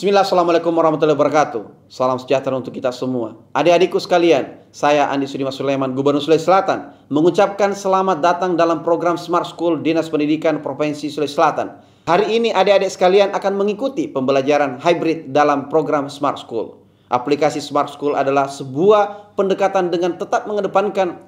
Bismillah, Assalamualaikum warahmatullahi wabarakatuh. Salam sejahtera untuk kita semua. Adik-adikku sekalian, saya Andi Sudimas Sulaiman, Gubernur Sulawesi Selatan, mengucapkan selamat datang dalam program Smart School Dinas Pendidikan Provinsi Sulawesi Selatan. Hari ini adik-adik sekalian akan mengikuti pembelajaran hybrid dalam program Smart School. Aplikasi Smart School adalah sebuah pendekatan dengan tetap mengedepankan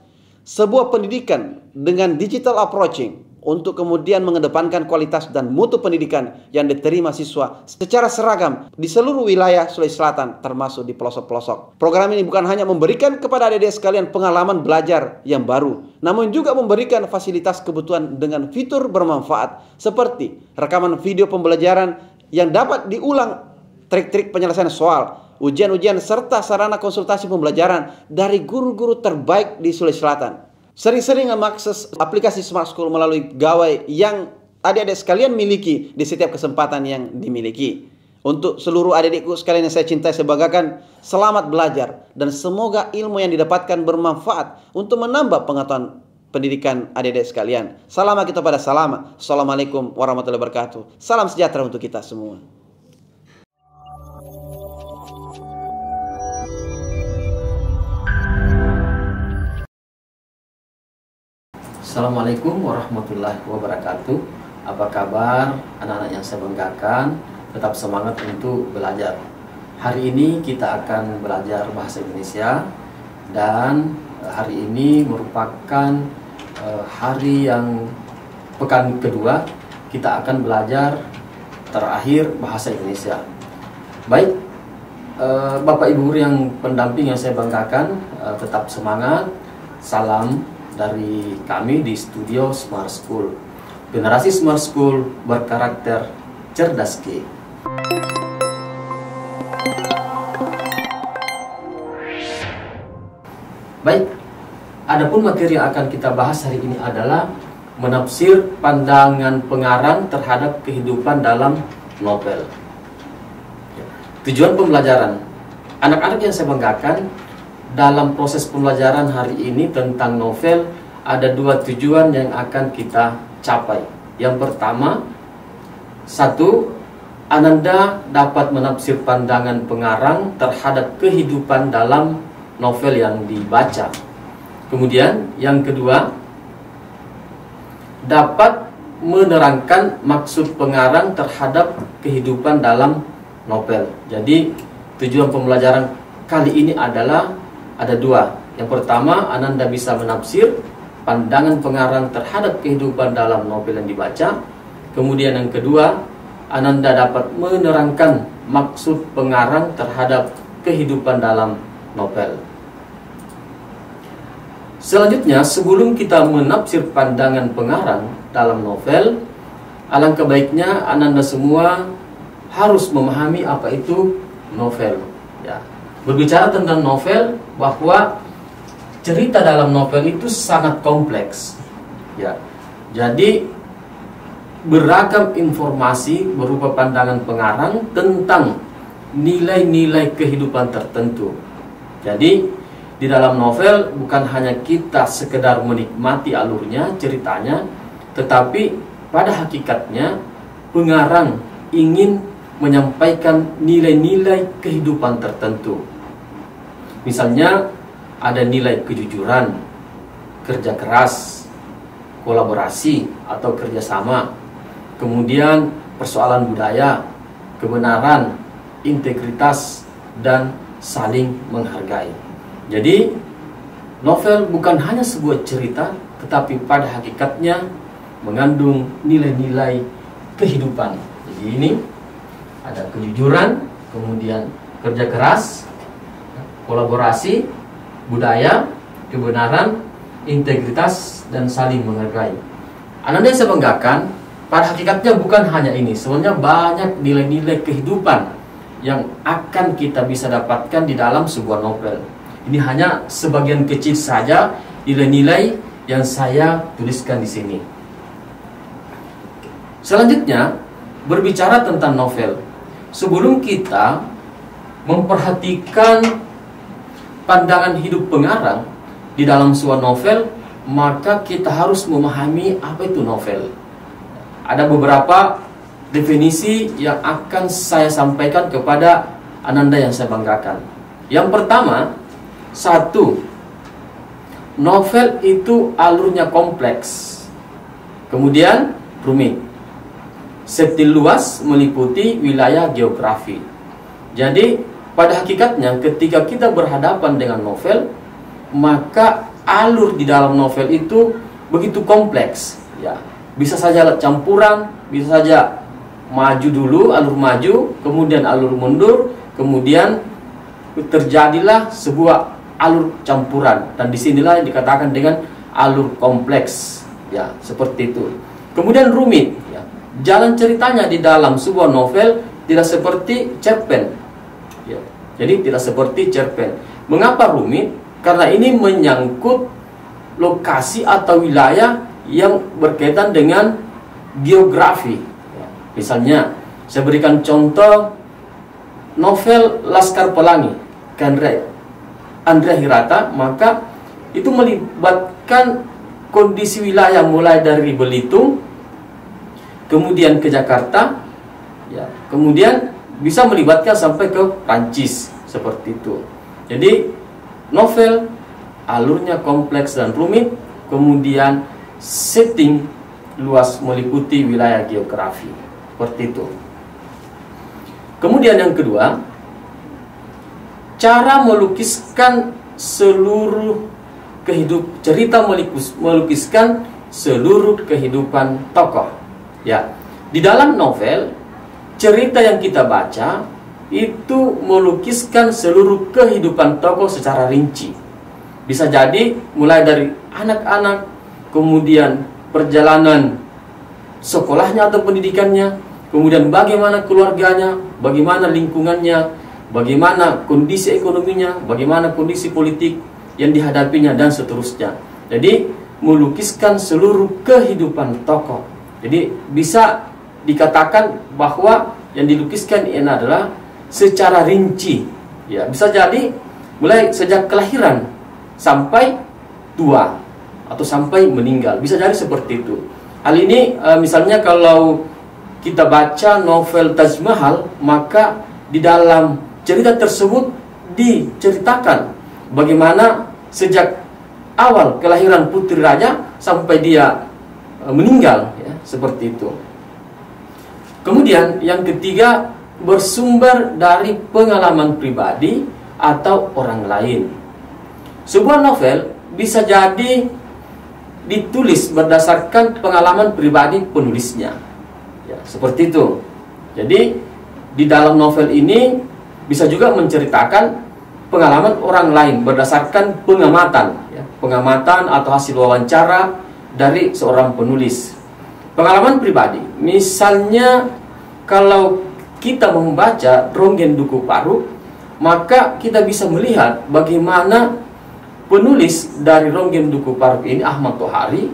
sebuah pendidikan dengan digital approaching, untuk kemudian mengedepankan kualitas dan mutu pendidikan yang diterima siswa secara seragam di seluruh wilayah Sulawesi Selatan, termasuk di pelosok-pelosok. Program ini bukan hanya memberikan kepada adik-adik sekalian pengalaman belajar yang baru, namun juga memberikan fasilitas kebutuhan dengan fitur bermanfaat seperti rekaman video pembelajaran yang dapat diulang, trik-trik penyelesaian soal, ujian-ujian, serta sarana konsultasi pembelajaran dari guru-guru terbaik di Sulawesi Selatan. Sering-sering mengakses aplikasi Smart School melalui gawai yang adik-adik sekalian miliki di setiap kesempatan yang dimiliki. Untuk seluruh adik-adikku sekalian yang saya cintai, saya banggakan, selamat belajar dan semoga ilmu yang didapatkan bermanfaat untuk menambah pengetahuan pendidikan adik-adik sekalian. Salam kita pada salam. Assalamualaikum warahmatullahi wabarakatuh. Salam sejahtera untuk kita semua. Assalamualaikum warahmatullahi wabarakatuh. Apa kabar anak-anak yang saya banggakan? Tetap semangat untuk belajar. Hari ini kita akan belajar bahasa Indonesia, dan hari ini merupakan hari yang pekan kedua kita akan belajar terakhir bahasa Indonesia. Baik, Bapak Ibu Guru yang pendamping yang saya banggakan, tetap semangat. Salam dari kami di studio Smart School. Generasi Smart School berkarakter cerdas K. Baik, adapun materi yang akan kita bahas hari ini adalah menafsir pandangan pengarang terhadap kehidupan dalam novel. Tujuan pembelajaran. Anak-anak yang saya banggakan, dalam proses pembelajaran hari ini tentang novel, ada dua tujuan yang akan kita capai. Yang pertama, satu, Ananda dapat menafsir pandangan pengarang terhadap kehidupan dalam novel yang dibaca. Kemudian, yang kedua, dapat menerangkan maksud pengarang terhadap kehidupan dalam novel. Jadi, tujuan pembelajaran kali ini adalah ada dua. Yang pertama, Ananda bisa menafsir pandangan pengarang terhadap kehidupan dalam novel yang dibaca. Kemudian yang kedua, Ananda dapat menerangkan maksud pengarang terhadap kehidupan dalam novel. Selanjutnya, sebelum kita menafsir pandangan pengarang dalam novel, alangkah baiknya Ananda semua harus memahami apa itu novel. Ya. Berbicara tentang novel, bahwa cerita dalam novel itu sangat kompleks. Ya. Jadi beragam informasi berupa pandangan pengarang tentang nilai-nilai kehidupan tertentu. Jadi di dalam novel bukan hanya kita sekedar menikmati alurnya, ceritanya, tetapi pada hakikatnya pengarang ingin menyampaikan nilai-nilai kehidupan tertentu. Misalnya ada nilai kejujuran, kerja keras, kolaborasi atau kerjasama, kemudian persoalan budaya, kebenaran, integritas, dan saling menghargai. Jadi novel bukan hanya sebuah cerita, tetapi pada hakikatnya mengandung nilai-nilai kehidupan. Jadi ini ada kejujuran, kemudian kerja keras, kolaborasi, budaya, kebenaran, integritas, dan saling menghargai. Ananda yang saya banggakan, pada hakikatnya bukan hanya ini. Sebenarnya banyak nilai-nilai kehidupan yang akan kita bisa dapatkan di dalam sebuah novel. Ini hanya sebagian kecil saja nilai-nilai yang saya tuliskan di sini. Selanjutnya, berbicara tentang novel. Sebelum kita memperhatikan pandangan hidup pengarang di dalam sebuah novel, maka kita harus memahami apa itu novel. Ada beberapa definisi yang akan saya sampaikan kepada Ananda yang saya banggakan. Yang pertama, satu, novel itu alurnya kompleks, kemudian rumit, setting luas, meliputi wilayah geografi. Jadi pada hakikatnya ketika kita berhadapan dengan novel, maka alur di dalam novel itu begitu kompleks, ya. Bisa saja campuran, bisa saja maju dulu, alur maju, kemudian alur mundur, kemudian terjadilah sebuah alur campuran, dan disinilah yang dikatakan dengan alur kompleks, ya, seperti itu. Kemudian rumit, ya. Jalan ceritanya di dalam sebuah novel tidak seperti cerpen, ya. Jadi tidak seperti cerpen. Mengapa rumit? Karena ini menyangkut lokasi atau wilayah yang berkaitan dengan geografi, ya. Misalnya saya berikan contoh novel Laskar Pelangi karya Andrea Hirata, maka itu melibatkan kondisi wilayah mulai dari Belitung, kemudian ke Jakarta, ya, kemudian bisa melibatkan sampai ke Prancis, seperti itu. Jadi novel alurnya kompleks dan rumit, kemudian setting luas, meliputi wilayah geografi, seperti itu. Kemudian yang kedua, cara melukiskan seluruh cerita, melukiskan seluruh kehidupan tokoh, ya. Di dalam novel, cerita yang kita baca itu melukiskan seluruh kehidupan tokoh secara rinci. Bisa jadi mulai dari anak-anak, kemudian perjalanan sekolahnya atau pendidikannya, kemudian bagaimana keluarganya, bagaimana lingkungannya, bagaimana kondisi ekonominya, bagaimana kondisi politik yang dihadapinya, dan seterusnya. Jadi melukiskan seluruh kehidupan tokoh. Jadi bisa dikatakan bahwa yang dilukiskan ini adalah secara rinci, ya. Bisa jadi mulai sejak kelahiran sampai tua atau sampai meninggal, bisa jadi seperti itu. Hal ini misalnya kalau kita baca novel Taj Mahal, maka di dalam cerita tersebut diceritakan bagaimana sejak awal kelahiran putri raja sampai dia meninggal, ya, seperti itu. Kemudian yang ketiga, bersumber dari pengalaman pribadi atau orang lain. Sebuah novel bisa jadi ditulis berdasarkan pengalaman pribadi penulisnya, ya, seperti itu. Jadi di dalam novel ini bisa juga menceritakan pengalaman orang lain berdasarkan pengamatan, ya, pengamatan atau hasil wawancara dari seorang penulis. Pengalaman pribadi, misalnya kalau kita membaca Ronggen Duku Paruk, maka kita bisa melihat bagaimana penulis dari Ronggen Duku Paruk ini, Ahmad Tohari,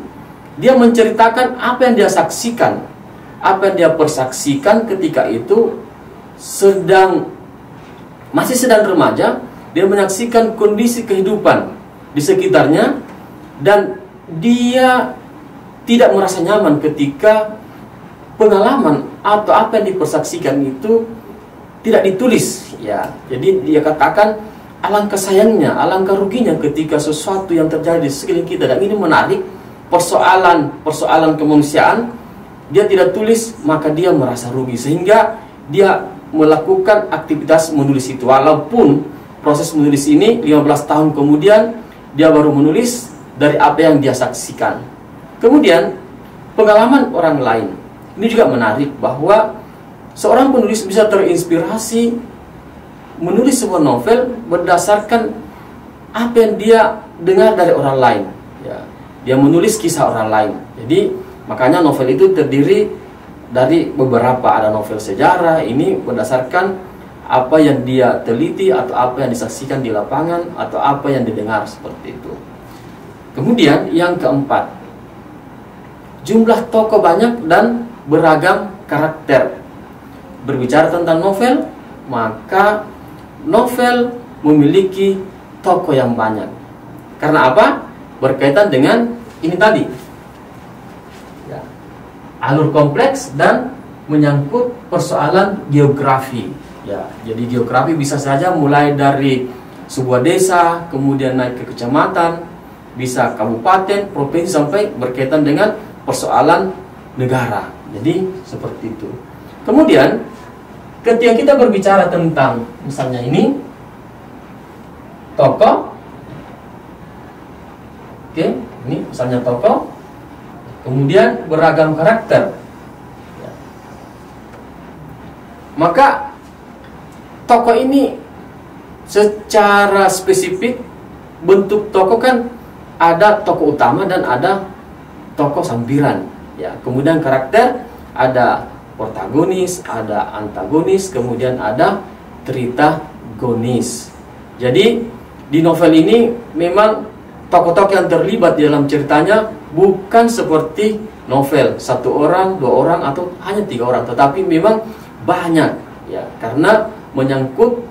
dia menceritakan apa yang dia saksikan, apa yang dia persaksikan ketika itu masih sedang remaja. Dia menyaksikan kondisi kehidupan di sekitarnya, dan dia tidak merasa nyaman ketika pengalaman atau apa yang dipersaksikan itu tidak ditulis, ya. Jadi dia katakan alangkah sayangnya, alangkah ruginya ketika sesuatu yang terjadi di sekeliling kita, dan ini menarik persoalan kemanusiaan, dia tidak tulis, maka dia merasa rugi, sehingga dia melakukan aktivitas menulis itu. Walaupun proses menulis ini 15 tahun kemudian dia baru menulis dari apa yang dia saksikan. Kemudian pengalaman orang lain ini juga menarik, bahwa seorang penulis bisa terinspirasi menulis sebuah novel berdasarkan apa yang dia dengar dari orang lain, ya. Dia menulis kisah orang lain. Jadi makanya novel itu terdiri dari beberapa, ada novel sejarah, ini berdasarkan apa yang dia teliti atau apa yang disaksikan di lapangan atau apa yang didengar, seperti itu. Kemudian yang keempat, jumlah tokoh banyak dan beragam karakter. Berbicara tentang novel, maka novel memiliki tokoh yang banyak. Karena apa? Berkaitan dengan ini tadi, ya, alur kompleks dan menyangkut persoalan geografi. Ya, jadi geografi bisa saja mulai dari sebuah desa, kemudian naik ke kecamatan, bisa kabupaten, provinsi, sampai berkaitan dengan persoalan negara. Jadi seperti itu. Kemudian ketika kita berbicara tentang misalnya ini tokoh, oke, ini misalnya tokoh, kemudian beragam karakter, ya. Maka tokoh ini secara spesifik bentuk tokoh kan ada tokoh utama dan ada tokoh sampiran, ya. Kemudian karakter ada protagonis, ada antagonis, kemudian ada tritagonis. Jadi di novel ini memang tokoh-tokoh yang terlibat di dalam ceritanya bukan seperti novel satu orang, dua orang, atau hanya tiga orang, tetapi memang banyak, ya, karena menyangkut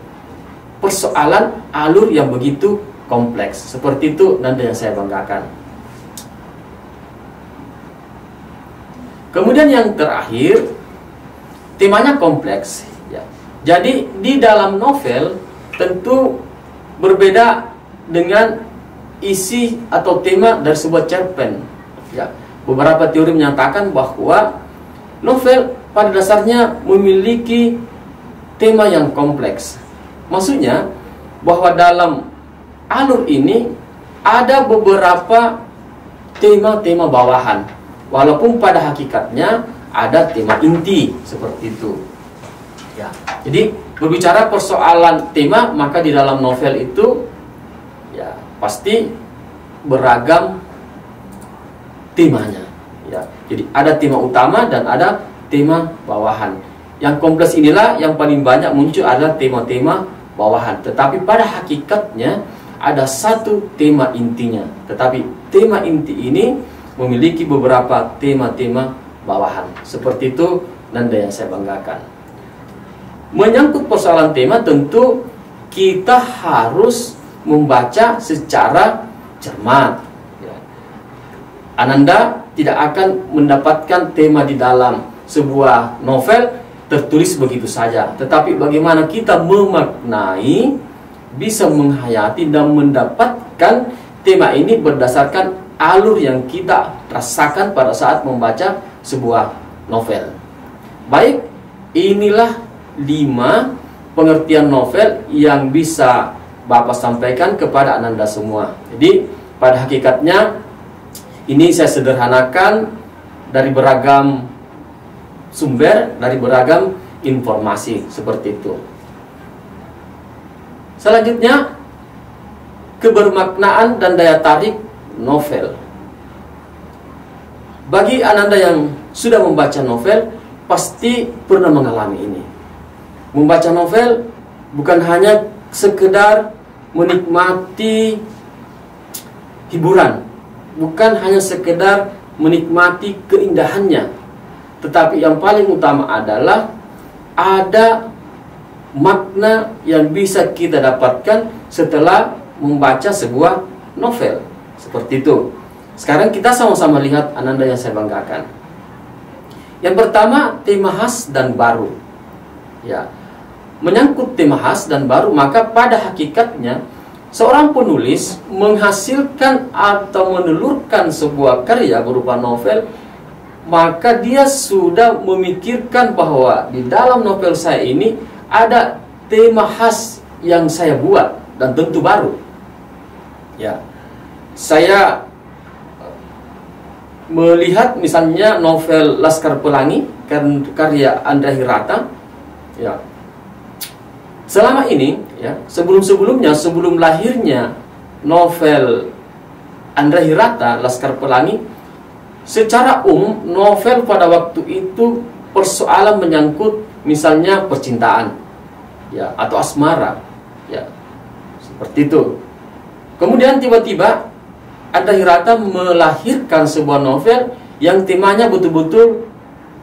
persoalan alur yang begitu kompleks. Seperti itu nanda yang saya banggakan. Kemudian yang terakhir, temanya kompleks, ya. Jadi di dalam novel tentu berbeda dengan isi atau tema dari sebuah cerpen, ya. Beberapa teori menyatakan bahwa novel pada dasarnya memiliki tema yang kompleks. Maksudnya bahwa dalam alur ini ada beberapa tema-tema bawahan, walaupun pada hakikatnya ada tema inti, seperti itu, ya. Jadi berbicara persoalan tema, maka di dalam novel itu ya pasti beragam temanya, ya. Jadi ada tema utama dan ada tema bawahan. Yang kompleks inilah yang paling banyak muncul adalah tema-tema bawahan. Tetapi pada hakikatnya ada satu tema intinya. Tetapi tema inti ini memiliki beberapa tema-tema bawahan. Seperti itu nanda yang saya banggakan. Menyangkut persoalan tema, tentu kita harus membaca secara cermat, ya. Ananda tidak akan mendapatkan tema di dalam sebuah novel tertulis begitu saja, tetapi bagaimana kita memaknai, bisa menghayati dan mendapatkan tema ini berdasarkan alur yang kita rasakan pada saat membaca sebuah novel. Baik, inilah 5 pengertian novel yang bisa Bapak sampaikan kepada Ananda semua. Jadi pada hakikatnya ini saya sederhanakan dari beragam sumber, dari beragam informasi, seperti itu. Selanjutnya, kebermaknaan dan daya tarik novel. Bagi Ananda yang sudah membaca novel, pasti pernah mengalami ini. Membaca novel bukan hanya sekedar menikmati hiburan, bukan hanya sekedar menikmati keindahannya, tetapi yang paling utama adalah ada makna yang bisa kita dapatkan setelah membaca sebuah novel. Seperti itu. Sekarang kita sama-sama lihat Ananda yang saya banggakan. Yang pertama, tema khas dan baru, ya. Menyangkut tema khas dan baru, maka pada hakikatnya seorang penulis menghasilkan atau menelurkan sebuah karya berupa novel, maka dia sudah memikirkan bahwa di dalam novel saya ini ada tema khas yang saya buat dan tentu baru, ya. Saya melihat misalnya novel Laskar Pelangi karya Andra Hirata, ya. Selama ini, ya, sebelum-sebelumnya, sebelum lahirnya novel Andra Hirata Laskar Pelangi, secara umum novel pada waktu itu persoalan menyangkut misalnya percintaan, ya, atau asmara, ya, seperti itu. Kemudian tiba-tiba Andra Hirata melahirkan sebuah novel yang temanya betul-betul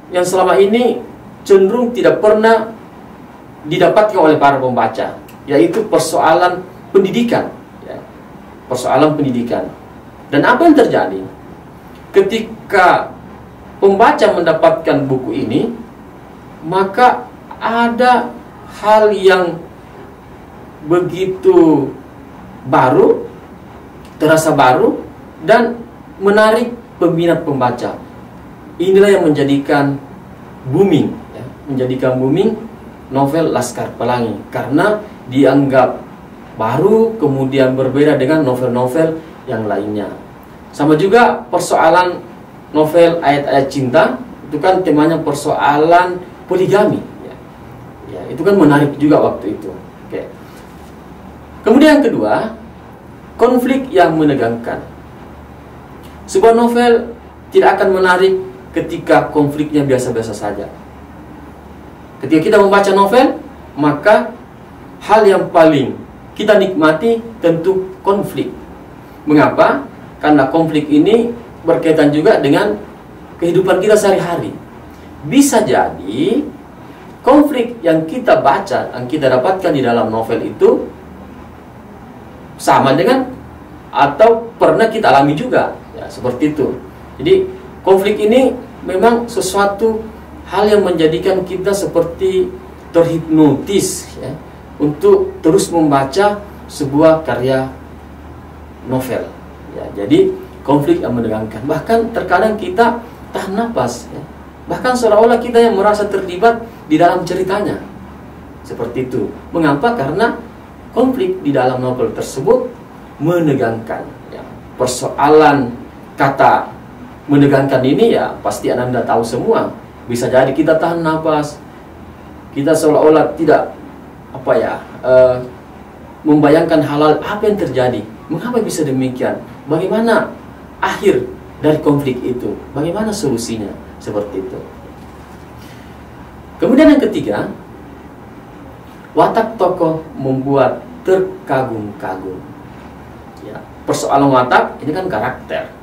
yang selama ini cenderung tidak pernah didapatkan oleh para pembaca, yaitu persoalan pendidikan, ya, persoalan pendidikan. Dan apa yang terjadi ketika pembaca mendapatkan buku ini, maka ada hal yang begitu baru, terasa baru, dan menarik peminat pembaca. Inilah yang menjadikan booming, menjadikan booming novel Laskar Pelangi, karena dianggap baru, kemudian berbeda dengan novel-novel yang lainnya. Sama juga persoalan novel Ayat-Ayat Cinta, itu kan temanya persoalan poligami, ya, itu kan menarik juga waktu itu. Oke. Kemudian yang kedua, konflik yang menegangkan. Sebuah novel tidak akan menarik ketika konfliknya biasa-biasa saja. Ketika kita membaca novel, maka hal yang paling kita nikmati tentu konflik. Mengapa? Karena konflik ini berkaitan juga dengan kehidupan kita sehari-hari. Bisa jadi konflik yang kita baca, yang kita dapatkan di dalam novel itu sama dengan atau pernah kita alami juga, ya, seperti itu. Jadi konflik ini memang sesuatu hal yang menjadikan kita seperti terhipnotis, ya, untuk terus membaca sebuah karya novel, ya. Jadi konflik yang menegangkan, bahkan terkadang kita tahan napas, ya. Bahkan seolah-olah kita yang merasa terlibat di dalam ceritanya, seperti itu. Mengapa? Karena konflik di dalam novel tersebut menegangkan, ya. Persoalan kata menegangkan ini ya pasti Anda tahu semua. Bisa jadi kita tahan napas, kita seolah-olah tidak membayangkan hal-hal apa yang terjadi. Mengapa bisa demikian? Bagaimana akhir dari konflik itu? Bagaimana solusinya? Seperti itu. Kemudian yang ketiga, watak tokoh membuat terkagum-kagum. Ya, persoalan watak ini kan karakter.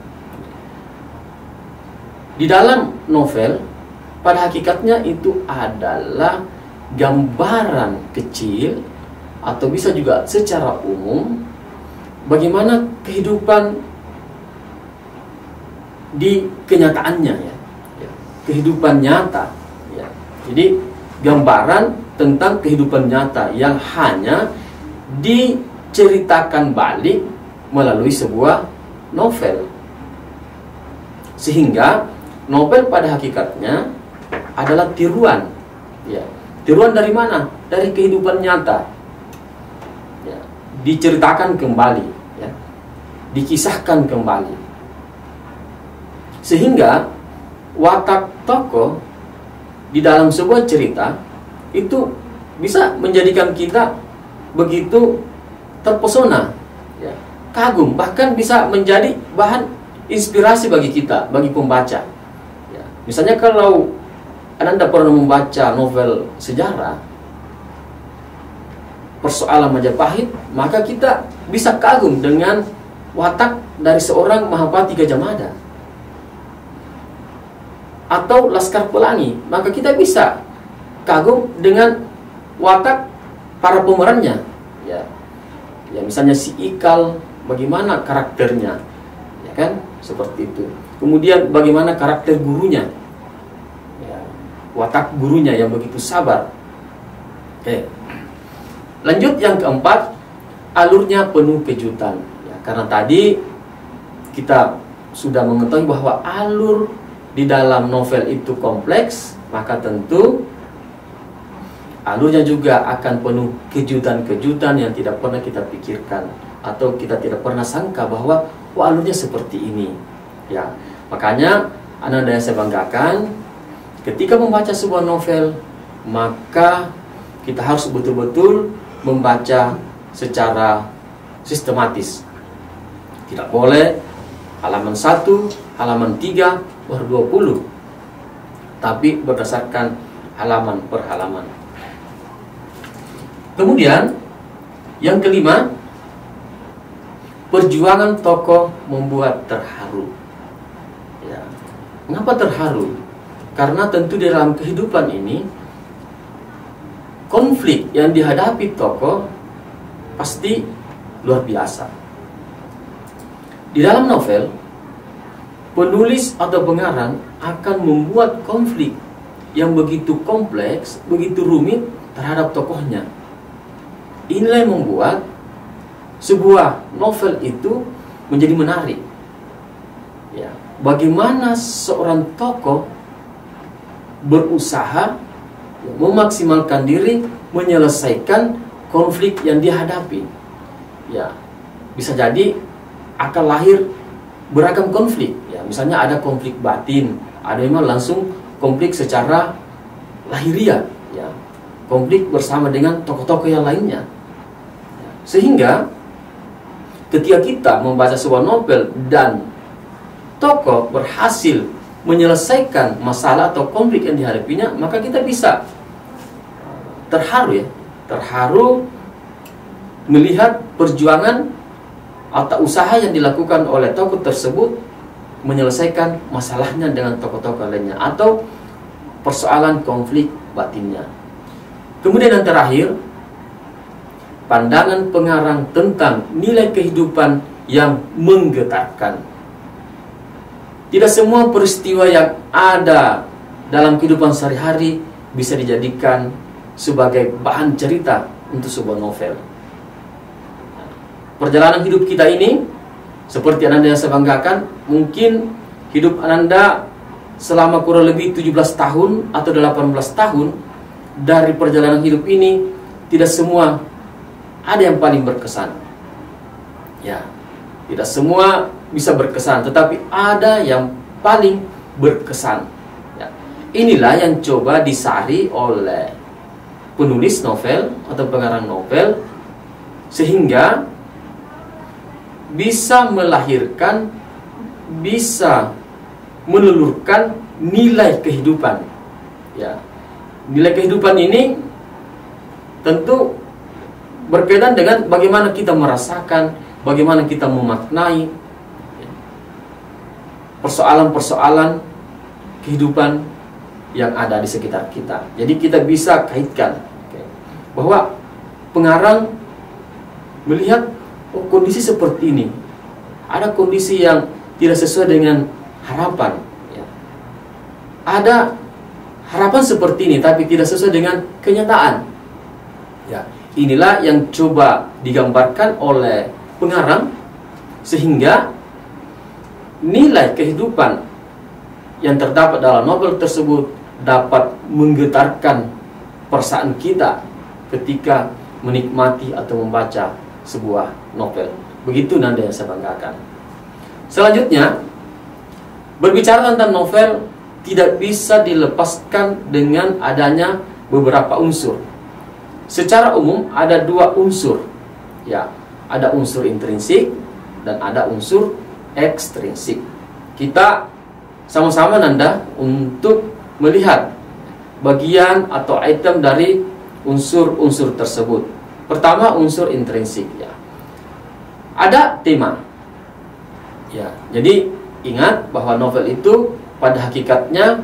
Di dalam novel, pada hakikatnya itu adalah gambaran kecil atau bisa juga secara umum bagaimana kehidupan di kenyataannya, ya. Kehidupan nyata, ya. Jadi gambaran tentang kehidupan nyata yang hanya diceritakan balik melalui sebuah novel. Sehingga novel pada hakikatnya adalah tiruan, ya. Tiruan dari mana? Dari kehidupan nyata, ya. Diceritakan kembali, ya. Dikisahkan kembali. Sehingga watak tokoh di dalam sebuah cerita itu bisa menjadikan kita begitu terpesona, ya, kagum, bahkan bisa menjadi bahan inspirasi bagi kita, bagi pembaca, ya. Misalnya kalau Anda pernah membaca novel sejarah persoalan Majapahit, maka kita bisa kagum dengan watak dari seorang Mahapati Gajah Mada. Atau Laskar Pelangi, maka kita bisa kagum dengan watak para pemerannya, ya. Ya, misalnya si Ikal, bagaimana karakternya, ya kan, seperti itu. Kemudian bagaimana karakter gurunya, ya, watak gurunya yang begitu sabar. Oke. Lanjut yang keempat, alurnya penuh kejutan, ya, karena tadi kita sudah mengetahui bahwa alur di dalam novel itu kompleks, maka tentu alurnya juga akan penuh kejutan-kejutan yang tidak pernah kita pikirkan atau kita tidak pernah sangka bahwa alurnya seperti ini, ya. Makanya anak yang saya banggakan, ketika membaca sebuah novel, maka kita harus betul-betul membaca secara sistematis. Tidak boleh halaman 1, halaman 3 per 20, tapi berdasarkan halaman per halaman. Kemudian yang kelima, perjuangan tokoh membuat terharu, ya. Mengapa terharu? Karena tentu di dalam kehidupan ini konflik yang dihadapi tokoh pasti luar biasa. Di dalam novel, penulis atau pengarang akan membuat konflik yang begitu kompleks, begitu rumit terhadap tokohnya. Inilah yang membuat sebuah novel itu menjadi menarik. Ya, bagaimana seorang tokoh berusaha memaksimalkan diri menyelesaikan konflik yang dihadapi. Ya, bisa jadi akan lahir beragam konflik. Ya, misalnya ada konflik batin, ada memang langsung konflik secara lahiriah. Ya, konflik bersama dengan tokoh-tokoh yang lainnya. Ya, sehingga ketika kita membaca sebuah novel dan tokoh berhasil menyelesaikan masalah atau konflik yang dihadapinya, maka kita bisa terharu, ya, terharu melihat perjuangan atau usaha yang dilakukan oleh tokoh tersebut menyelesaikan masalahnya dengan tokoh-tokoh lainnya atau persoalan konflik batinnya. Kemudian yang terakhir, pandangan pengarang tentang nilai kehidupan yang menggetarkan. Tidak semua peristiwa yang ada dalam kehidupan sehari-hari bisa dijadikan sebagai bahan cerita untuk sebuah novel. Perjalanan hidup kita ini, seperti Ananda yang saya banggakan, mungkin hidup Ananda selama kurang lebih 17 tahun atau 18 tahun. Dari perjalanan hidup ini, tidak semua ada yang paling berkesan. Ya, tidak semua bisa berkesan, tetapi ada yang paling berkesan. Ya. Inilah yang coba disari oleh penulis novel atau pengarang novel, sehingga bisa melahirkan, bisa menelurkan nilai kehidupan. Ya, nilai kehidupan ini tentu berkaitan dengan bagaimana kita merasakan, bagaimana kita memaknai persoalan-persoalan kehidupan yang ada di sekitar kita. Jadi kita bisa kaitkan bahwa pengarang melihat, oh, kondisi seperti ini, ada kondisi yang tidak sesuai dengan harapan, ya. Ada harapan seperti ini tapi tidak sesuai dengan kenyataan. Ya, inilah yang coba digambarkan oleh pengarang, sehingga nilai kehidupan yang terdapat dalam novel tersebut dapat menggetarkan perasaan kita ketika menikmati atau membaca sebuah novel. Begitu Nanda yang saya banggakan. Selanjutnya, berbicara tentang novel tidak bisa dilepaskan dengan adanya beberapa unsur. Secara umum ada dua unsur. Ya, ada unsur intrinsik dan ada unsur ekstrinsik. Kita sama-sama Nanda untuk melihat bagian atau item dari unsur-unsur tersebut. Pertama, unsur intrinsik, ya. Ada tema. Ya, jadi ingat bahwa novel itu pada hakikatnya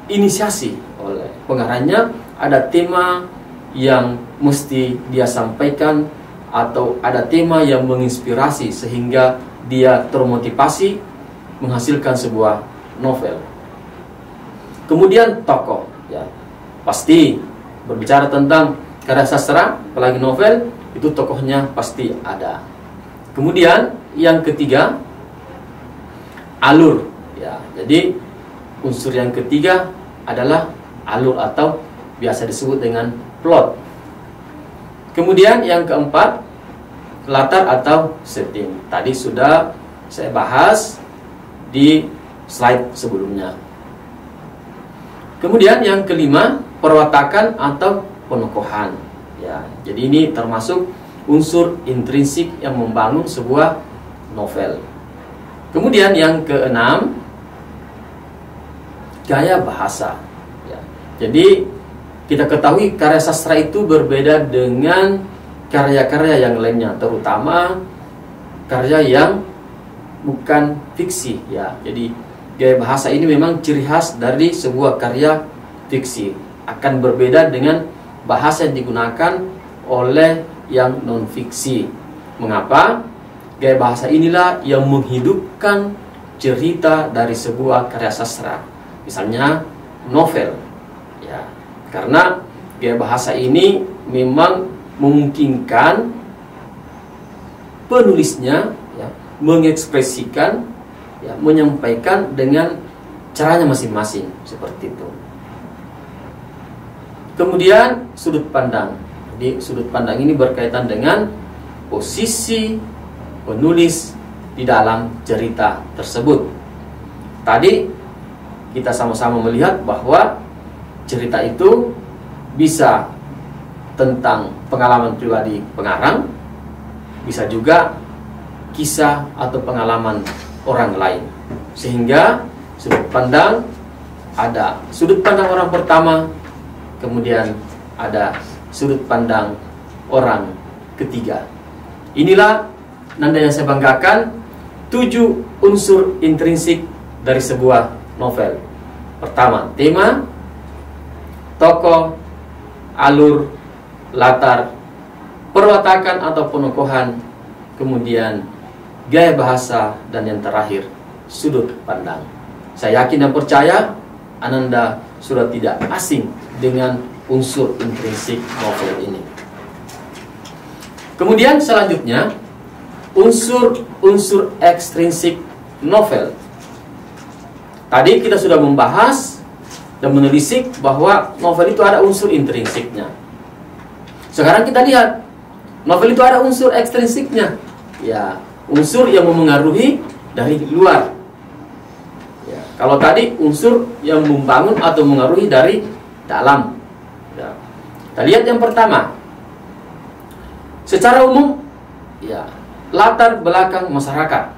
diinisiasi oleh pengarangnya. Ada tema yang mesti dia sampaikan, atau ada tema yang menginspirasi sehingga dia termotivasi menghasilkan sebuah novel. Kemudian tokoh, ya. Pasti berbicara tentang karya sastra, apalagi novel, itu tokohnya pasti ada. Kemudian yang ketiga, alur, ya. Jadi unsur yang ketiga adalah alur atau biasa disebut dengan plot. Kemudian yang keempat, latar atau setting. Tadi sudah saya bahas di slide sebelumnya. Kemudian yang kelima, perwatakan atau penokohan. Ya, jadi ini termasuk unsur intrinsik yang membangun sebuah novel. Kemudian yang keenam, gaya bahasa. Ya, jadi kita ketahui karya sastra itu berbeda dengan karya-karya yang lainnya, terutama karya yang bukan fiksi, ya. Jadi gaya bahasa ini memang ciri khas dari sebuah karya fiksi, akan berbeda dengan bahasa yang digunakan oleh yang non fiksi. Mengapa? Gaya bahasa inilah yang menghidupkan cerita dari sebuah karya sastra. misalnya novel, ya, karena gaya bahasa ini memang memungkinkan penulisnya ya, mengekspresikan, ya, menyampaikan dengan caranya masing-masing seperti itu. Kemudian sudut pandang. Jadi sudut pandang ini berkaitan dengan posisi penulis di dalam cerita tersebut. Tadi kita sama-sama melihat bahwa cerita itu bisa tentang pengalaman pribadi pengarang, bisa juga kisah atau pengalaman orang lain. Sehingga sudut pandang, ada sudut pandang orang pertama, kemudian ada sudut pandang orang ketiga. Inilah nanda yang saya banggakan, 7 unsur intrinsik dari sebuah novel. Pertama, tema, tokoh, alur, latar, perwatakan atau penokohan, kemudian gaya bahasa, dan yang terakhir sudut pandang. Saya yakin dan percaya Ananda sudah tidak asing dengan unsur intrinsik novel ini. Kemudian selanjutnya unsur ekstrinsik novel. Tadi kita sudah membahas dan menelisik bahwa novel itu ada unsur intrinsiknya. Sekarang kita lihat novel itu ada unsur ekstrinsiknya, ya, unsur yang memengaruhi dari luar. Ya, kalau tadi unsur yang membangun atau mengaruhi dari dalam. Ya. Kita lihat yang pertama. Secara umum, ya, latar belakang masyarakat.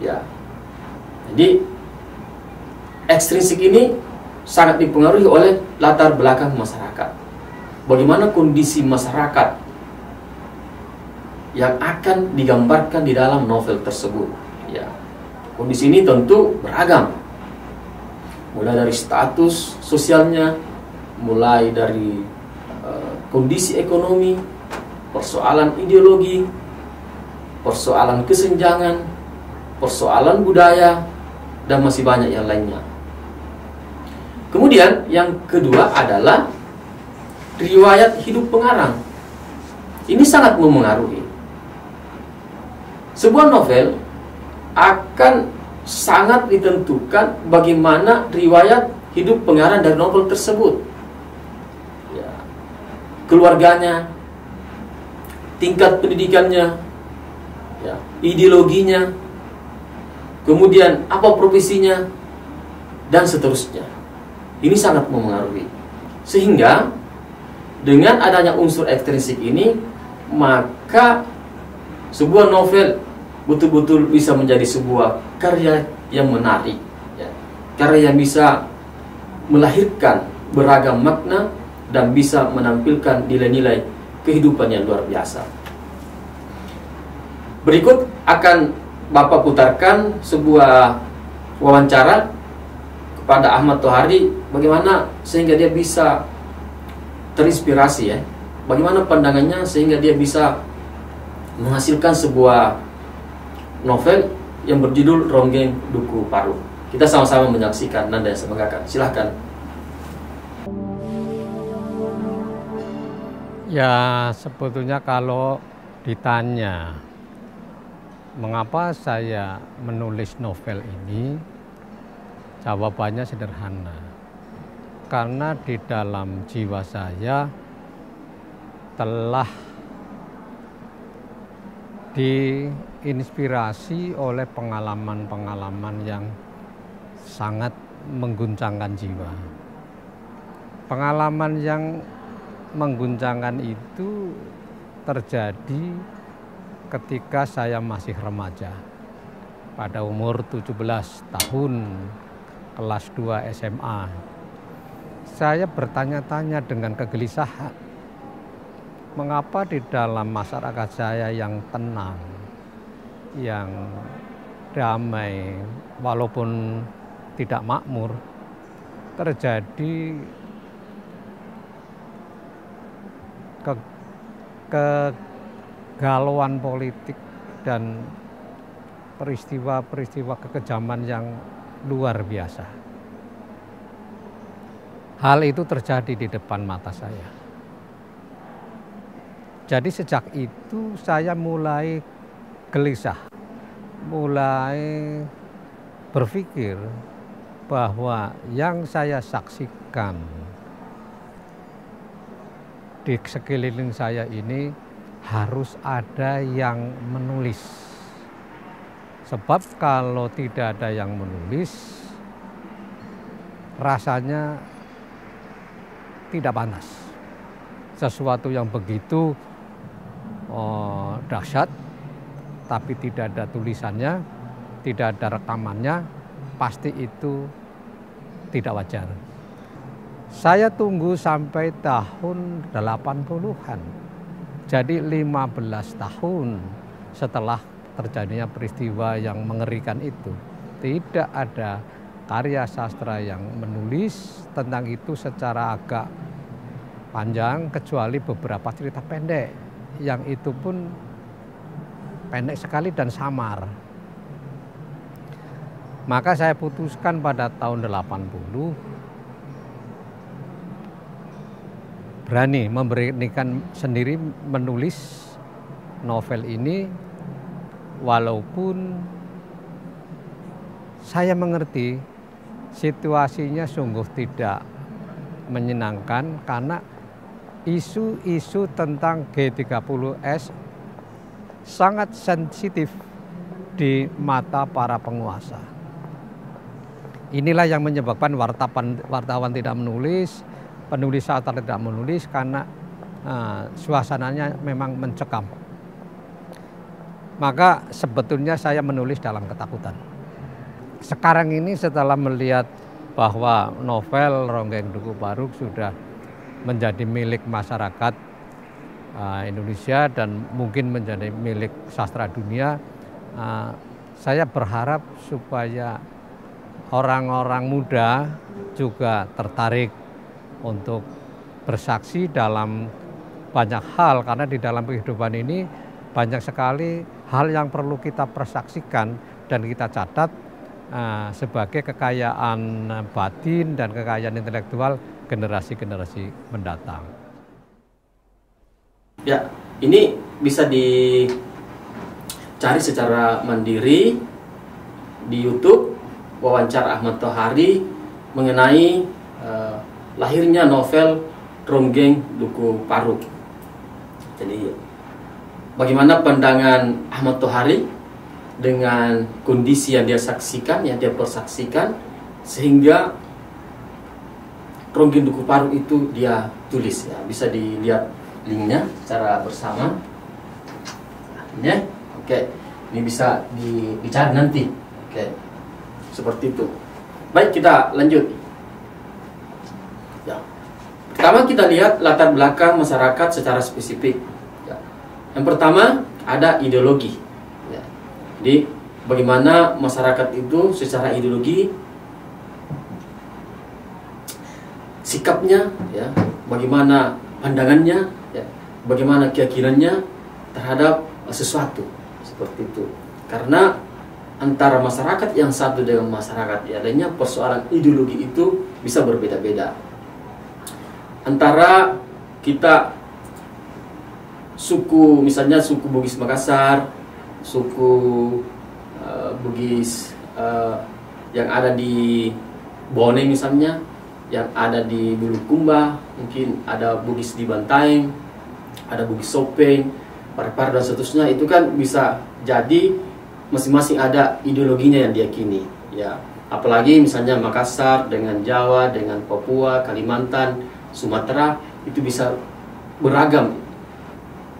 Ya. Jadi ekstrinsik ini sangat dipengaruhi oleh latar belakang masyarakat. Bagaimana kondisi masyarakat yang akan digambarkan di dalam novel tersebut. Ya. Kondisi ini tentu beragam. Mulai dari status sosialnya, mulai dari kondisi ekonomi, persoalan ideologi, persoalan kesenjangan, persoalan budaya, dan masih banyak yang lainnya. Kemudian yang kedua adalah riwayat hidup pengarang. Ini sangat memengaruhi. Sebuah novel akan sangat ditentukan bagaimana riwayat hidup pengarang dari novel tersebut. Ya. Keluarganya, tingkat pendidikannya, ya, ideologinya, kemudian apa profesinya, dan seterusnya. Ini sangat memengaruhi. Sehingga dengan adanya unsur ekstrinsik ini, maka sebuah novel betul-betul bisa menjadi sebuah karya yang menarik, ya. Karya yang bisa melahirkan beragam makna dan bisa menampilkan nilai-nilai kehidupan yang luar biasa. Berikut akan Bapak putarkan sebuah wawancara kepada Ahmad Tohari, bagaimana sehingga dia bisa terinspirasi, ya. Bagaimana pandangannya sehingga dia bisa menghasilkan sebuah novel yang berjudul Ronggeng Duku Paru. Kita sama-sama menyaksikan nanda yang saya banggakan. Silahkan. Ya, sebetulnya kalau ditanya mengapa saya menulis novel ini, jawabannya sederhana. Karena di dalam jiwa saya telah diinspirasi oleh pengalaman-pengalaman yang sangat mengguncangkan jiwa. Pengalaman yang mengguncangkan itu terjadi ketika saya masih remaja. Pada umur 17 tahun, kelas 2 SMA. Saya bertanya-tanya dengan kegelisahan, mengapa di dalam masyarakat saya yang tenang, yang damai, walaupun tidak makmur, terjadi kegalauan politik dan peristiwa-peristiwa kekejaman yang luar biasa. hal itu terjadi di depan mata saya. Jadi sejak itu saya mulai gelisah, mulai berpikir bahwa yang saya saksikan di sekeliling saya ini harus ada yang menulis. Sebab kalau tidak ada yang menulis, rasanya tidak panas. Sesuatu yang begitu dahsyat, tapi tidak ada tulisannya, tidak ada rekamannya, pasti itu tidak wajar. Saya tunggu sampai tahun 80-an. Jadi 15 tahun setelah terjadinya peristiwa yang mengerikan itu, tidak ada karya sastra yang menulis tentang itu secara agak panjang, kecuali beberapa cerita pendek, yang itu pun pendek sekali dan samar. Maka saya putuskan pada tahun 80 berani memberanikan sendiri menulis novel ini, walaupun saya mengerti situasinya sungguh tidak menyenangkan karena isu-isu tentang G30S sangat sensitif di mata para penguasa. Inilah yang menyebabkan wartawan tidak menulis, penulis sastra tidak menulis karena suasananya memang mencekam. Maka sebetulnya saya menulis dalam ketakutan. Sekarang ini setelah melihat bahwa novel Ronggeng Duku Paruk sudah menjadi milik masyarakat Indonesia dan mungkin menjadi milik sastra dunia, saya berharap supaya orang-orang muda juga tertarik untuk bersaksi dalam banyak hal, karena di dalam kehidupan ini banyak sekali hal yang perlu kita persaksikan dan kita catat sebagai kekayaan batin dan kekayaan intelektual generasi-generasi mendatang. Ya, ini bisa dicari secara mandiri di YouTube, wawancara Ahmad Tohari mengenai lahirnya novel Ronggeng Duku Paruk. Jadi bagaimana pandangan Ahmad Tohari dengan kondisi yang dia saksikan, yang dia persaksikan, sehingga Ronggeng Duku Paruk itu dia tulis, ya. Bisa dilihat linknya secara bersama. Ya, oke. Ini bisa dicari nanti. Oke. Seperti itu. Baik, kita lanjut. Ya. Pertama kita lihat latar belakang masyarakat secara spesifik. Ya. Yang pertama ada ideologi. Ya. Jadi bagaimana masyarakat itu secara ideologi, sikapnya, ya, bagaimana pandangannya, ya, bagaimana keyakinannya terhadap sesuatu, seperti itu. Karena antara masyarakat yang satu dengan masyarakat yang lainnya, persoalan ideologi itu bisa berbeda-beda. Antara kita suku, misalnya suku Bugis Makassar, suku Bugis yang ada di Bone misalnya, yang ada di Bulukumba, mungkin ada Bugis di Bantaeng, ada Bugis Sopeng, Parepare dan seterusnya, itu kan bisa jadi masing-masing ada ideologinya yang diyakini, ya. Apalagi misalnya Makassar dengan Jawa, dengan Papua, Kalimantan, Sumatera, itu bisa beragam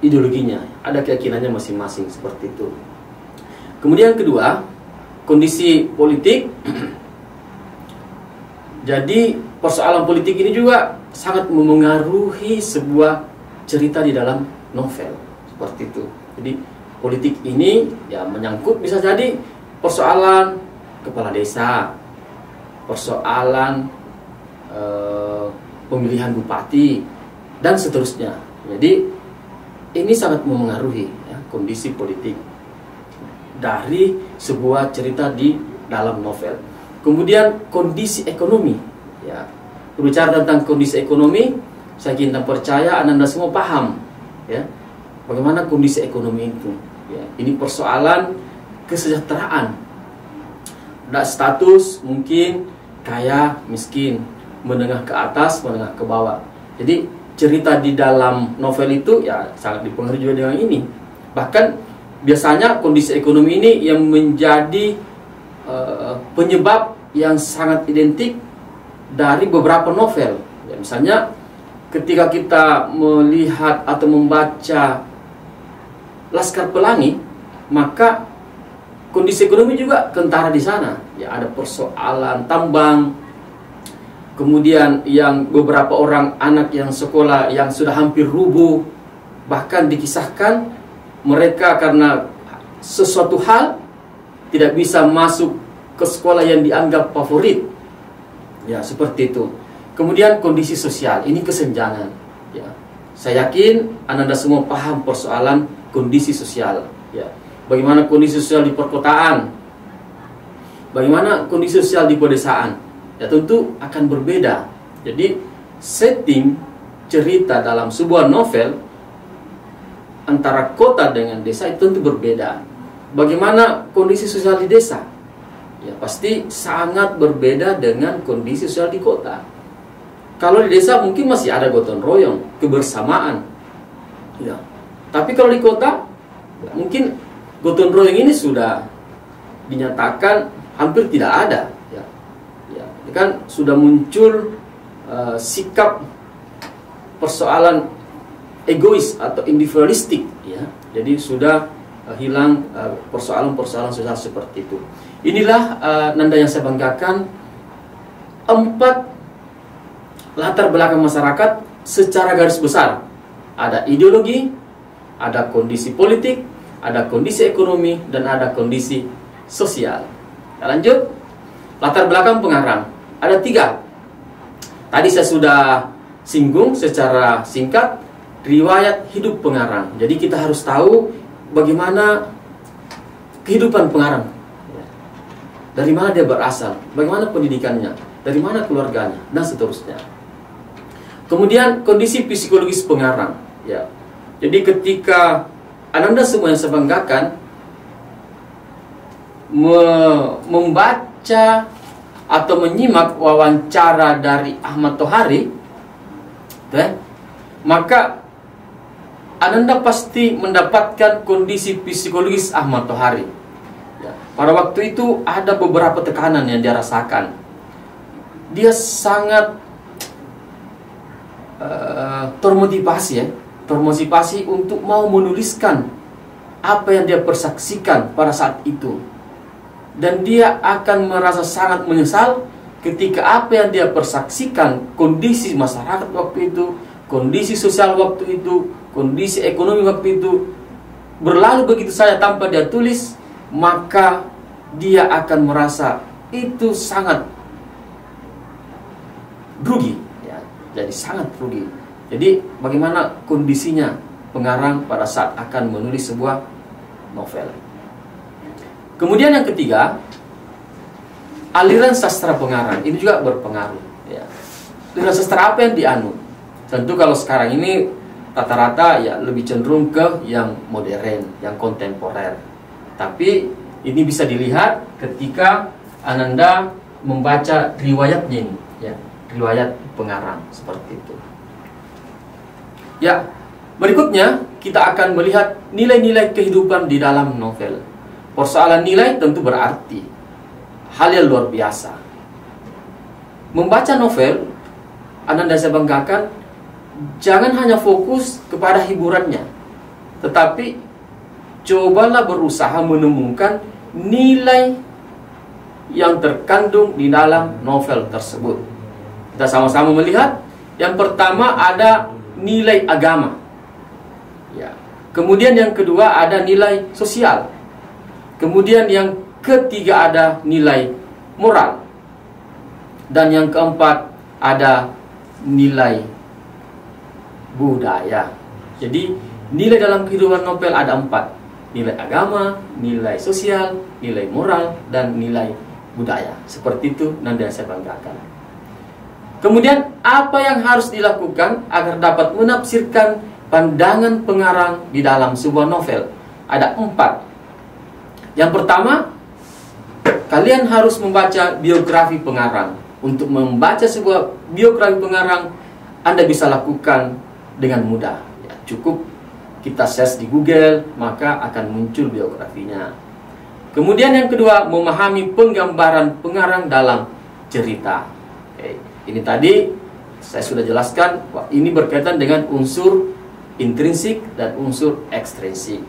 ideologinya, ada keyakinannya masing-masing, seperti itu. Kemudian kedua, kondisi politik. Jadi persoalan politik ini juga sangat memengaruhi sebuah cerita di dalam novel, seperti itu. Jadi politik ini ya menyangkut bisa jadi persoalan kepala desa, persoalan pemilihan bupati dan seterusnya. Jadi ini sangat memengaruhi, ya, kondisi politik dari sebuah cerita di dalam novel. Kemudian kondisi ekonomi, ya, berbicara tentang kondisi ekonomi, saya kinta percaya Anda semua paham, ya, bagaimana kondisi ekonomi itu. Ya, ini persoalan kesejahteraan. Ada status mungkin kaya, miskin, menengah ke atas, menengah ke bawah. Jadi cerita di dalam novel itu ya sangat dipengaruhi juga dengan ini. Bahkan biasanya kondisi ekonomi ini yang menjadi penyebab yang sangat identik dari beberapa novel. Ya, misalnya ketika kita melihat atau membaca Laskar Pelangi, maka kondisi ekonomi juga kentara di sana. Ya, ada persoalan tambang, kemudian yang beberapa orang anak yang sekolah yang sudah hampir rubuh, bahkan dikisahkan mereka karena sesuatu hal tidak bisa masuk ke sekolah yang dianggap favorit. Ya, seperti itu. Kemudian kondisi sosial, ini kesenjangan. Ya, saya yakin Anda semua paham persoalan kondisi sosial. Ya, bagaimana kondisi sosial di perkotaan, bagaimana kondisi sosial di pedesaan. Ya, tentu akan berbeda. Jadi setting cerita dalam sebuah novel antara kota dengan desa itu tentu berbeda. Bagaimana kondisi sosial di desa? Ya, pasti sangat berbeda dengan kondisi sosial di kota. Kalau di desa mungkin masih ada gotong royong, kebersamaan. Ya. Tapi kalau di kota, ya, mungkin gotong royong ini sudah dinyatakan hampir tidak ada. Ya. Ya, kan sudah muncul sikap persoalan egois atau individualistik. Ya. Jadi sudah hilang persoalan-persoalan sosial seperti itu. Inilah Nanda yang saya banggakan, 4 latar belakang masyarakat secara garis besar. Ada ideologi, ada kondisi politik, ada kondisi ekonomi, dan ada kondisi sosial. Kita lanjut. Latar belakang pengarang ada 3. Tadi saya sudah singgung secara singkat riwayat hidup pengarang. Jadi kita harus tahu bagaimana kehidupan pengarang, dari mana dia berasal, bagaimana pendidikannya, dari mana keluarganya, dan seterusnya. Kemudian kondisi psikologis pengarang. Ya, jadi ketika Anda semua yang saya banggakan membaca atau menyimak wawancara dari Ahmad Tohari, maka Anda pasti mendapatkan kondisi psikologis Ahmad Tohari. Ya, pada waktu itu ada beberapa tekanan yang dia rasakan. Dia sangat termotivasi untuk mau menuliskan apa yang dia persaksikan pada saat itu. Dan dia akan merasa sangat menyesal ketika apa yang dia persaksikan, kondisi masyarakat waktu itu, kondisi sosial waktu itu, kondisi ekonomi waktu itu berlalu begitu saja tanpa dia tulis, maka dia akan merasa itu sangat rugi. Ya, jadi sangat rugi. Jadi bagaimana kondisinya pengarang pada saat akan menulis sebuah novel. Kemudian yang ketiga, aliran sastra pengarang ini juga berpengaruh. Ya. Aliran sastra apa yang dianut? Tentu kalau sekarang ini rata-rata ya lebih cenderung ke yang modern, yang kontemporer. Tapi ini bisa dilihat ketika Ananda membaca riwayatnya ini, ya, riwayat pengarang seperti itu. Ya, berikutnya kita akan melihat nilai-nilai kehidupan di dalam novel. Persoalan nilai tentu berarti hal yang luar biasa. Membaca novel, Ananda saya banggakan, jangan hanya fokus kepada hiburannya, tetapi cobalah berusaha menemukan nilai yang terkandung di dalam novel tersebut. Kita sama-sama melihat. Yang pertama ada nilai agama. Ya. Kemudian yang kedua ada nilai sosial. Kemudian yang ketiga ada nilai moral. Dan yang keempat ada nilai budaya. Jadi nilai dalam kehidupan novel ada 4. Nilai agama, nilai sosial, nilai moral, dan nilai budaya. Seperti itu Nanda saya banggakan. Kemudian apa yang harus dilakukan agar dapat menafsirkan pandangan pengarang di dalam sebuah novel? Ada 4. Yang pertama, kalian harus membaca biografi pengarang. Untuk membaca sebuah biografi pengarang, Anda bisa lakukan dengan mudah. Ya, cukup kita search di Google, maka akan muncul biografinya. Kemudian yang kedua, memahami penggambaran pengarang dalam cerita. Oke. Ini tadi saya sudah jelaskan, ini berkaitan dengan unsur intrinsik dan unsur ekstrinsik.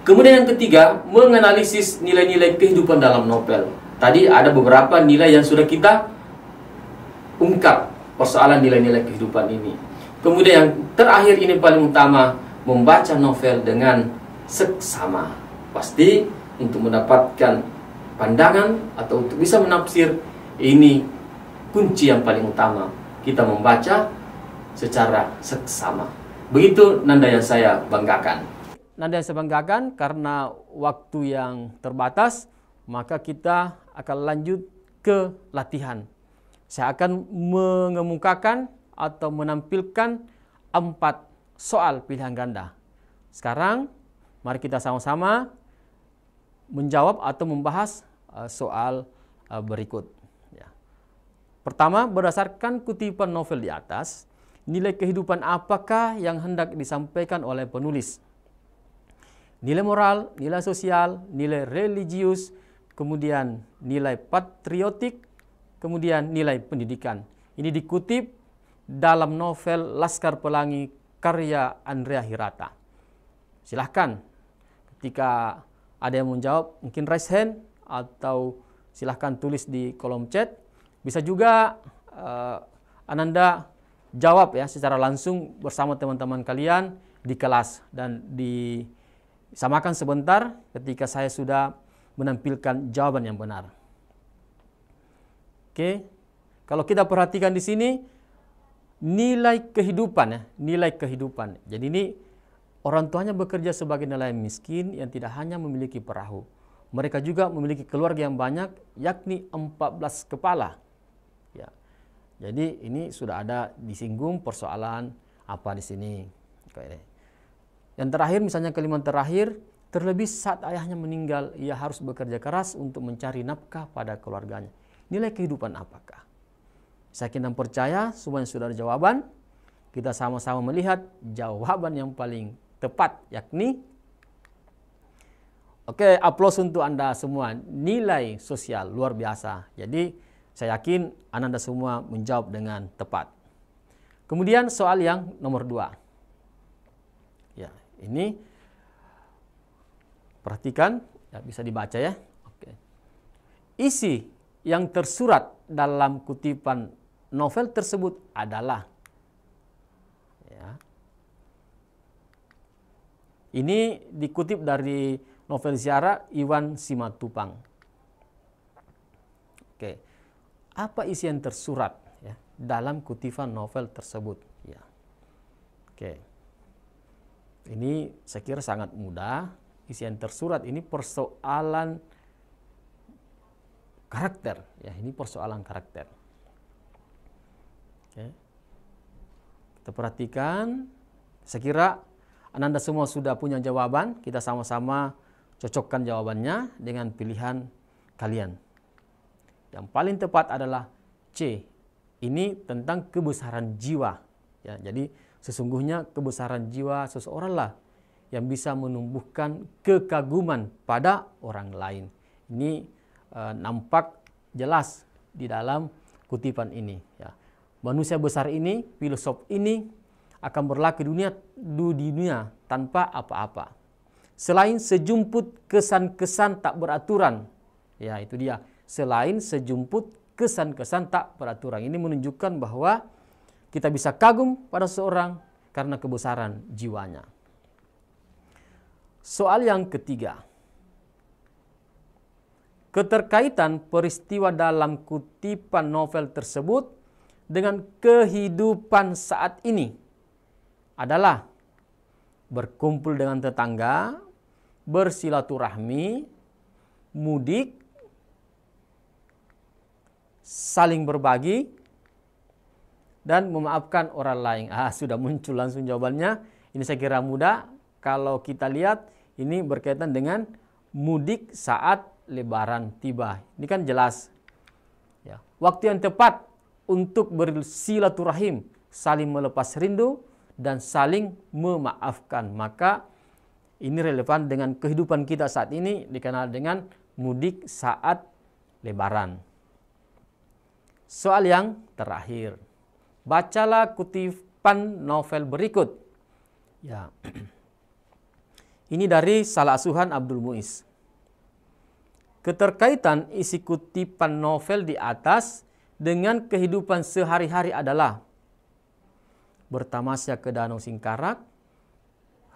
Kemudian yang ketiga, menganalisis nilai-nilai kehidupan dalam novel. Tadi ada beberapa nilai yang sudah kita ungkap, persoalan nilai-nilai kehidupan ini. Kemudian yang terakhir, ini paling utama, membaca novel dengan seksama. Pasti untuk mendapatkan pandangan atau untuk bisa menafsir, ini kunci yang paling utama, kita membaca secara seksama. Begitu nanda yang saya banggakan. Nanda yang saya banggakan karena waktu yang terbatas, maka kita akan lanjut ke latihan. Saya akan mengemukakan atau menampilkan 4 soal pilihan ganda. Sekarang, mari kita sama-sama menjawab atau membahas soal berikut. Pertama, berdasarkan kutipan novel di atas, nilai kehidupan apakah yang hendak disampaikan oleh penulis? Nilai moral, nilai sosial, nilai religius, kemudian nilai patriotik, kemudian nilai pendidikan. Ini dikutip dalam novel Laskar Pelangi karya Andrea Hirata. Silahkan, ketika ada yang menjawab, mungkin raise hand atau silahkan tulis di kolom chat. Bisa juga Ananda jawab ya secara langsung bersama teman-teman kalian di kelas dan disamakan sebentar ketika saya sudah menampilkan jawaban yang benar. Oke. Kalau kita perhatikan di sini nilai kehidupan ya, nilai kehidupan. Jadi ini orang tuanya bekerja sebagai nelayan miskin yang tidak hanya memiliki perahu. Mereka juga memiliki keluarga yang banyak, yakni 14 kepala. Ya. Jadi ini sudah ada disinggung persoalan apa di sini. Yang terakhir, misalnya kalimat terakhir, terlebih saat ayahnya meninggal, ia harus bekerja keras untuk mencari nafkah pada keluarganya. Nilai kehidupan apakah? Saya yakin dan percaya semuanya sudah ada jawaban. Kita sama-sama melihat jawaban yang paling tepat, yakni oke, aplaus untuk Anda semua. Nilai sosial luar biasa. Jadi saya yakin Anda semua menjawab dengan tepat. Kemudian soal yang nomor 2. Ya, ini perhatikan, ya, bisa dibaca ya. Oke. Isi yang tersurat dalam kutipan novel tersebut adalah, ya, ini dikutip dari novel Ziarah Iwan Simatupang. Oke. Apa isi yang tersurat ya, dalam kutipan novel tersebut? Ya. Oke. Ini saya kira sangat mudah. Isi yang tersurat ini persoalan karakter. Ya, ini persoalan karakter. Oke. Kita perhatikan. Saya kira Anda semua sudah punya jawaban. Kita sama-sama cocokkan jawabannya dengan pilihan kalian. Yang paling tepat adalah C. Ini tentang kebesaran jiwa. Ya, jadi sesungguhnya kebesaran jiwa seseorang lah yang bisa menumbuhkan kekaguman pada orang lain. Ini nampak jelas di dalam kutipan ini. Ya. Manusia besar ini, filosof ini akan berlaku di dunia tanpa apa-apa. Selain sejumput kesan-kesan tak beraturan. Ya, itu dia. Selain sejumput kesan-kesan tak beraturan. Ini menunjukkan bahwa kita bisa kagum pada seorang karena kebesaran jiwanya. Soal yang ketiga. Keterkaitan peristiwa dalam kutipan novel tersebut dengan kehidupan saat ini adalah berkumpul dengan tetangga, bersilaturahmi, mudik, saling berbagi, dan memaafkan orang lain. Sudah muncul langsung jawabannya. Ini saya kira mudah. Kalau kita lihat ini berkaitan dengan mudik saat Lebaran tiba. Ini kan jelas. Ya. Waktu yang tepat untuk bersilaturahim, saling melepas rindu dan saling memaafkan. Maka ini relevan dengan kehidupan kita saat ini, dikenal dengan mudik saat Lebaran. Soal yang terakhir. Bacalah kutipan novel berikut. Ya. Ini dari Salah Asuhan Abdul Muiz. Keterkaitan isi kutipan novel di atas dengan kehidupan sehari-hari adalah bertamasya ke Danau Singkarak,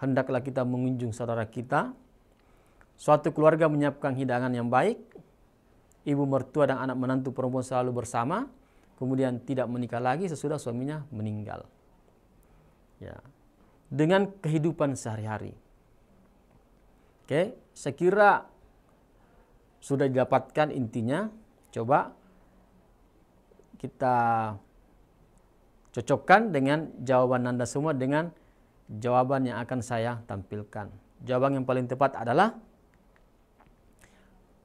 hendaklah kita mengunjung saudara kita, suatu keluarga menyiapkan hidangan yang baik, ibu mertua dan anak menantu perempuan selalu bersama, kemudian tidak menikah lagi sesudah suaminya meninggal. Ya. Dengan kehidupan sehari-hari. Oke, saya kira sudah didapatkan intinya. Coba kita cocokkan dengan jawaban Anda semua dengan jawaban yang akan saya tampilkan. Jawaban yang paling tepat adalah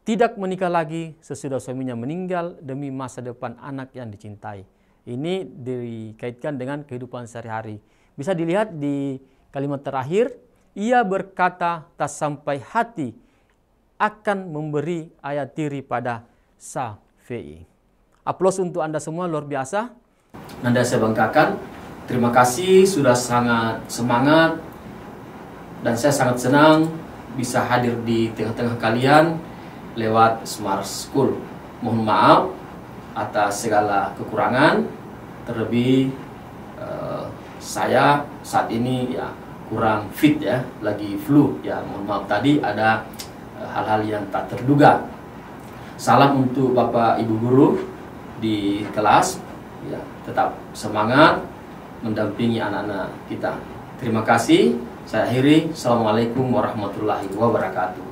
tidak menikah lagi sesudah suaminya meninggal demi masa depan anak yang dicintai. Ini dikaitkan dengan kehidupan sehari-hari. Bisa dilihat di kalimat terakhir, ia berkata tak sampai hati akan memberi ayat diri pada Syafi'i. Aplaus untuk Anda semua, luar biasa. Nanda saya banggakan. Terima kasih sudah sangat semangat dan saya sangat senang bisa hadir di tengah-tengah kalian lewat Smart School. Mohon maaf atas segala kekurangan, terlebih saya saat ini ya kurang fit ya, lagi flu ya. Mohon maaf tadi ada hal-hal yang tak terduga. Salam untuk Bapak Ibu guru di kelas ya, tetap semangat mendampingi anak-anak kita. Terima kasih. Saya akhiri. Assalamualaikum warahmatullahi wabarakatuh.